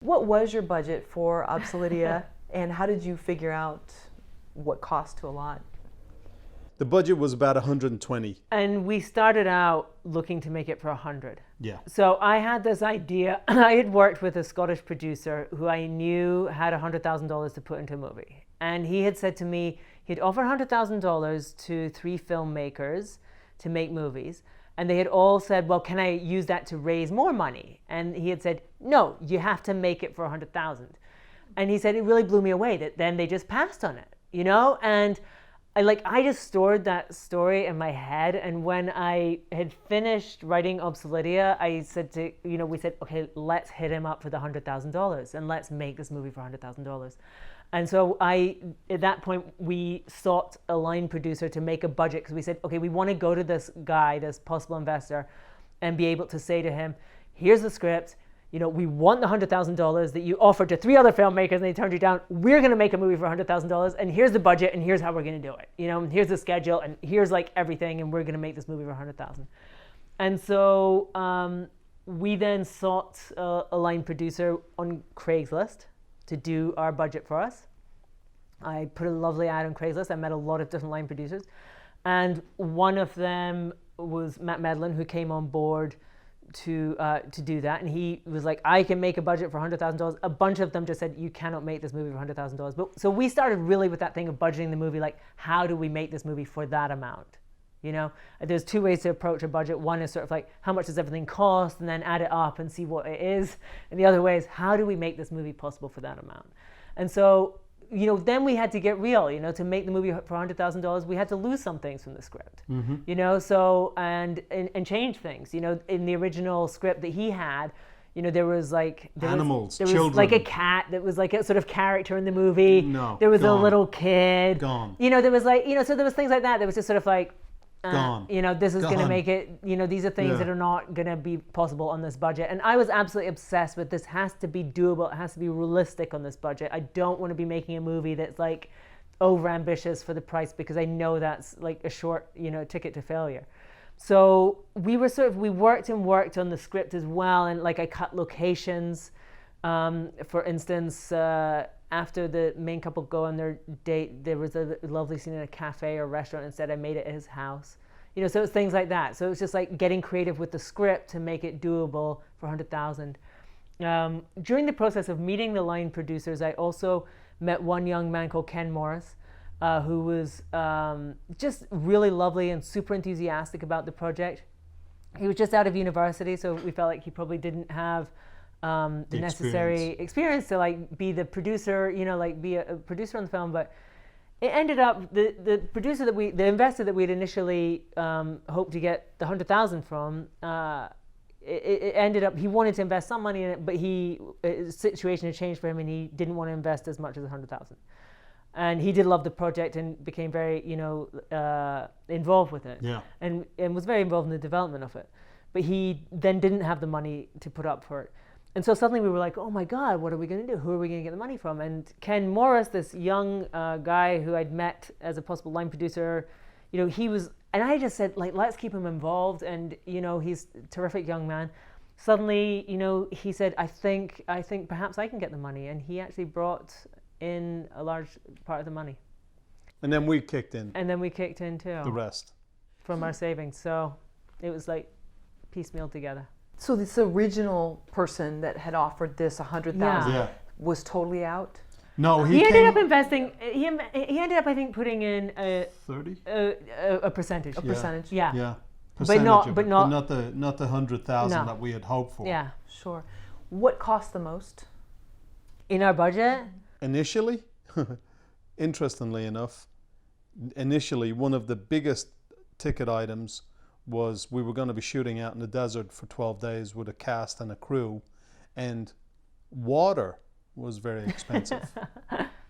What was your budget for Obsoletia, and how did you figure out what cost to allot? The budget was about 120. And we started out looking to make it for 100. Yeah. So I had this idea. I had worked with a Scottish producer who I knew had $100,000 to put into a movie. And he had said to me, he'd offered $100,000 to 3 filmmakers to make movies. And they had all said, well, can I use that to raise more money? And he had said, no, you have to make it for 100,000. And he said, it really blew me away that then they just passed on it, you know? And I just stored that story in my head. And when I had finished writing Obsoletia, I said to, we said, okay, let's hit him up for the $100,000 and let's make this movie for $100,000. And so at that point, we sought a line producer to make a budget, because we said, okay, we want to go to this guy, this possible investor, and be able to say to him, here's the script, we want the $100,000 that you offered to 3 other filmmakers and they turned you down. We're going to make a movie for $100,000, and here's the budget, and here's how we're going to do it. And here's the schedule, and here's everything, and we're going to make this movie for $100,000. And so we then sought a line producer on Craigslist to do our budget for us. I put a lovely ad on Craigslist. I met a lot of different line producers, and one of them was Matt Medlin, who came on board to do that, and he was like, I can make a budget for $100,000. A bunch of them just said, you cannot make this movie for $100,000. But so we started really with that thing of budgeting the movie, how do we make this movie for that amount? There's 2 ways to approach a budget. One is sort of how much does everything cost, and then add it up and see what it is. And the other way is, how do we make this movie possible for that amount? And so, then we had to get real, to make the movie for $100,000, we had to lose some things from the script, so, and change things, in the original script that he had, there was animals, there children. was a cat that was a sort of character in the movie. No, there was gone. A little kid. Gone. There was so there was things like that. There was just sort of gone. This is going to make it, these are things that are not going to be possible on this budget. And I was absolutely obsessed with this has to be doable. It has to be realistic on this budget. I don't want to be making a movie that's over ambitious for the price, because I know that's a short, ticket to failure. So we worked on the script as well. And I cut locations. For instance, after the main couple go on their date, there was a lovely scene in a cafe or restaurant. Instead, I made it at his house. So it's things like that. So it's just getting creative with the script to make it doable for 100,000. During the process of meeting the line producers, I also met one young man called Ken Morris, who was just really lovely and super enthusiastic about the project. He was just out of university, so we felt like he probably didn't have the necessary experience to be the producer, be a producer on the film. But it ended up the investor that we'd initially hoped to get the 100,000 from, it ended up he wanted to invest some money in it, but his situation had changed for him, and he didn't want to invest as much as 100,000. And he did love the project and became very involved with it, and was very involved in the development of it. But he then didn't have the money to put up for it. And so suddenly we were like, oh my God, what are we going to do? Who are we going to get the money from? And Ken Morris, this young guy who I'd met as a possible line producer, he was, and I just said, let's keep him involved. And, he's a terrific young man. Suddenly, he said, I think perhaps I can get the money. And he actually brought in a large part of the money. And then we kicked in. And then we kicked in too. The rest. From our savings. So it was piecemeal together. So this original person that had offered this 100,000 was totally out? No, he ended up investing. He ended up, I think, putting in 30, a percentage. A percentage. Yeah. But not the 100,000 that we had hoped for. Yeah, sure. What cost the most in our budget? Initially, interestingly enough, one of the biggest ticket items was we were going to be shooting out in the desert for 12 days with a cast and a crew, and water was very expensive.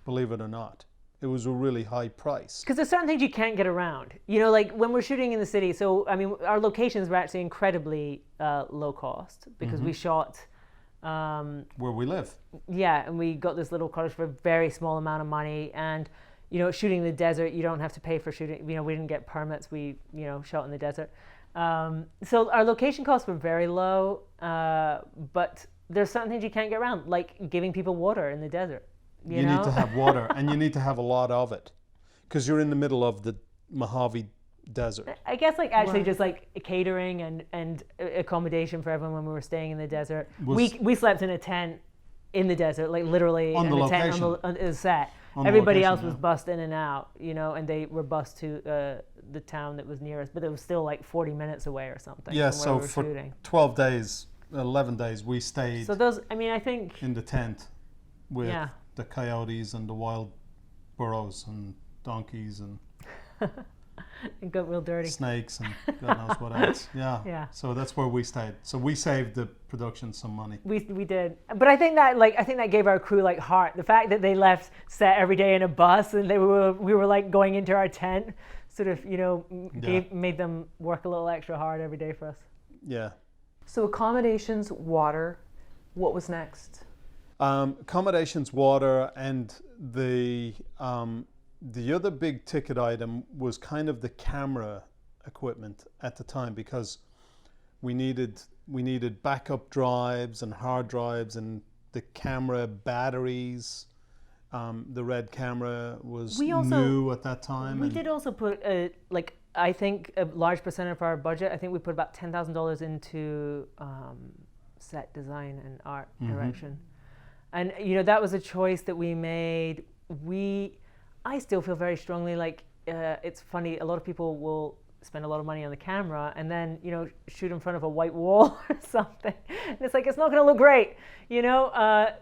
Believe it or not, it was a really high price. Because there's certain things you can't get around. When we're shooting in the city, so I mean, our locations were actually incredibly low cost, because we shot where we live. Yeah, and we got this little cottage for a very small amount of money, and shooting in the desert, you don't have to pay for shooting. We didn't get permits. We shot in the desert. So our location costs were very low, but there's certain things you can't get around, like giving people water in the desert. You know? need to have water, and you need to have a lot of it, because you're in the middle of the Mojave Desert. I guess like actually Right. just like catering and accommodation for everyone when we were staying in the desert. Was- We slept in a tent in the desert, like literally On in the a tent location. on the set. On the Everybody location, else was yeah. bussed in and out, you know, and they were bussed to the town that was nearest, but it was still like 40 minutes away or something Yeah, from where so we were for shooting. 12 days, 11 days, we stayed So those, I mean, I think, in the tent with yeah. the coyotes and the wild burros and donkeys and It got real dirty. snakes and God knows what else. Yeah. Yeah. So that's where we stayed. So we saved the production some money. We did, but I think that gave our crew like heart. The fact that they left set every day in a bus and we were like going into our tent, sort of, you know, made them work a little extra hard every day for us. Yeah. So accommodations, water. What was next? Accommodations, water, and the other big ticket item was kind of the camera equipment at the time, because we needed backup drives and hard drives and the camera batteries. The Red camera was We also- new at that time. We and did also put I think a large percent of our budget. I think we put about $10,000 into set design and art direction, and you know that was a choice that we made. I still feel very strongly like it's funny. A lot of people will spend a lot of money on the camera and then, you know, shoot in front of a white wall or something, and it's like it's not going to look great, you know.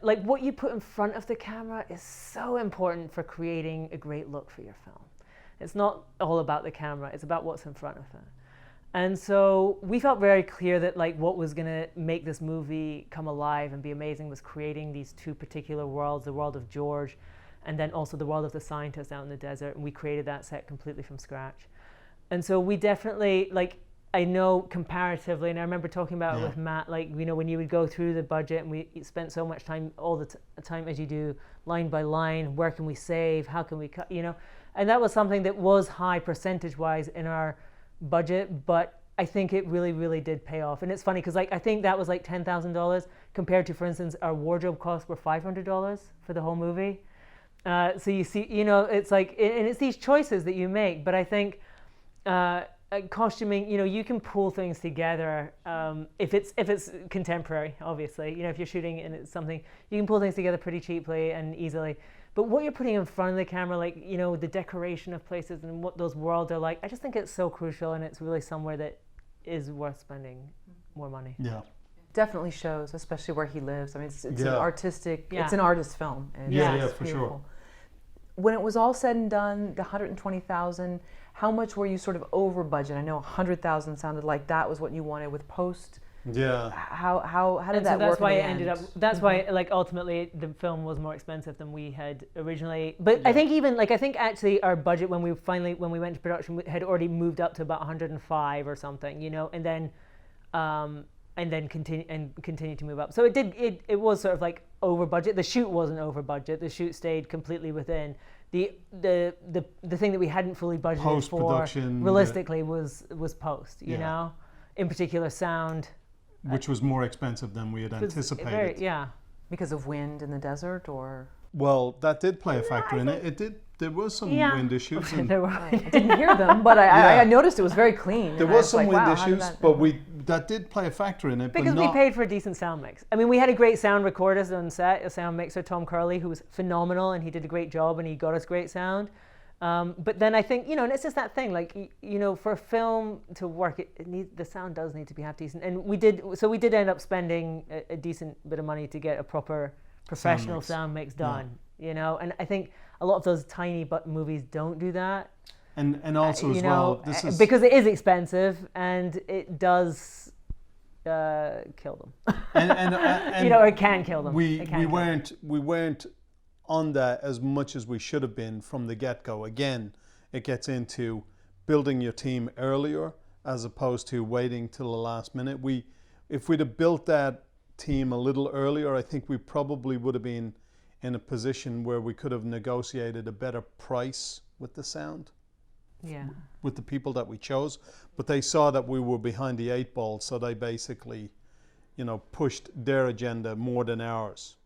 Like what you put in front of the camera is so important for creating a great look for your film. It's not all about the camera, it's about what's in front of it. And so we felt very clear that like what was going to make this movie come alive and be amazing was creating these two particular worlds, the world of George and then also the world of the scientist out in the desert. And we created that set completely from scratch. And so we definitely, like, I know comparatively, and I remember talking about it with Matt, like, you know, when you would go through the budget and we spent so much time, all the time as you do, line by line, where can we save, how can we cut, you know, and that was something that was high percentage-wise in our budget, but I think it really, really did pay off. And it's funny, because like, I think that was like $10,000 compared to, for instance, our wardrobe costs were $500 for the whole movie. So you see, you know, it's like, and it's these choices that you make, but I think, costuming, you know, you can pull things together if it's contemporary, obviously. You know, if you're shooting and it's something, you can pull things together pretty cheaply and easily. But what you're putting in front of the camera, like, you know, the decoration of places and what those worlds are like, I just think it's so crucial, and it's really somewhere that is worth spending more money. Yeah. Definitely shows, especially where he lives. I mean, it's an artistic, it's an artist film. And it's for beautiful. sure. When it was all said and done, the $120,000, how much were you sort of over budget? I know $100,000 sounded like that was what you wanted with post. Yeah. How did And that so that's work? why in it the ended up. end? That's why, like, ultimately the film was more expensive than we had originally. But I think even like, I think actually our budget when we went to production had already moved up to about 105 or something, you know, and then continue to move up. So it was sort of like over budget. The shoot wasn't over budget. The shoot stayed completely within. The thing that we hadn't fully budgeted for Post-production, realistically was post, you know, in particular sound. Which was more expensive than we had anticipated. Because of wind in the desert, or? Well, that did play a factor in it. It did. There was some wind issues. And There were. I didn't hear them, but I noticed it was very clean. there was some wind issues, but that did play a factor in it. Because but we paid for a decent sound mix. I mean, we had a great sound recorder on set, a sound mixer, Tom Curley, who was phenomenal, and he did a great job, and he got us great sound. But then I think, you know, and it's just that thing, like, you know, for a film to work, the sound does need to be half decent. And we did end up spending a decent bit of money to get a proper professional sound mix done, you know. And I think a lot of those tiny movies don't do that. And also as well, this is because it is expensive and it does kill them. And you know, it can kill them. We weren't on that as much as we should have been from the get-go. Again, it gets into building your team earlier as opposed to waiting till the last minute. If we'd have built that team a little earlier, I think we probably would have been in a position where we could have negotiated a better price with the sound. With the people that we chose, but they saw that we were behind the eight ball, so they basically, pushed their agenda more than ours.